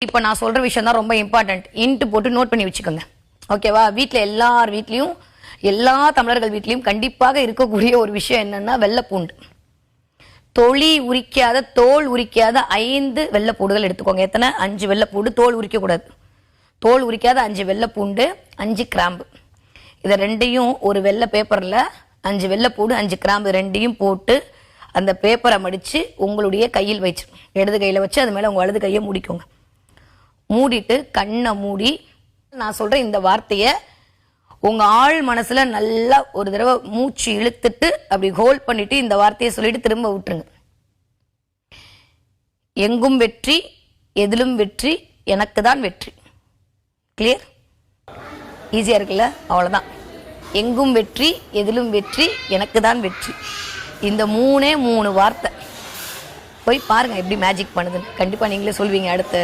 இப்போ நான் சொல்ற விஷயம் தான் ரொம்ப இம்பார்ட்டன்ட். இன்ட்டு போட்டு நோட் பண்ணி வச்சுக்கோங்க. ஓகேவா? வீட்டில் எல்லார் வீட்லேயும் எல்லா தமிழர்கள் வீட்லேயும் கண்டிப்பாக இருக்கக்கூடிய ஒரு விஷயம் என்னன்னா வெள்ளைப்பூண்டு. தோல் உரிக்காத 5 வெள்ளைப்பூடுகள் எடுத்துக்கோங்க. எத்தனை? 5 வெள்ளைப்பூண்டு. தோல் உரிக்கக்கூடாது. தோல் உரிக்காத 5 வெள்ளைப்பூண்டு, 5 கிராம்பு. இதை ரெண்டையும் ஒரு வெள்ளை பேப்பரில் 5 வெள்ளைப்பூடு 5 கிராம்பு ரெண்டையும் போட்டு அந்த பேப்பரை மடித்து உங்களுடைய கையில் வச்சு இடது கையில் வச்சு அது மேலே உங்கள் வலது கையை மூடிக்கோங்க. மூடிட்டு கண்ணை மூடி நான் சொல்கிறேன் இந்த வார்த்தையை உங்கள் ஆள் மனசில் நல்லா ஒரு தடவை மூச்சு இழுத்துட்டு அப்படி ஹோல்ட் பண்ணிவிட்டு இந்த வார்த்தையை சொல்லிட்டு திரும்ப விட்டுருங்க. எங்கும் வெற்றி, எதிலும் வெற்றி, எனக்கு தான் வெற்றி. கிளியர்? ஈஸியாக இருக்குல்ல? அவ்வளோதான். எங்கும் வெற்றி, எதிலும் வெற்றி, எனக்கு தான் வெற்றி. இந்த 3 வார்த்தை போய் பாருங்கள் எப்படி மேஜிக் பண்ணுதுன்னு. கண்டிப்பாக நீங்களே சொல்வீங்க அடுத்த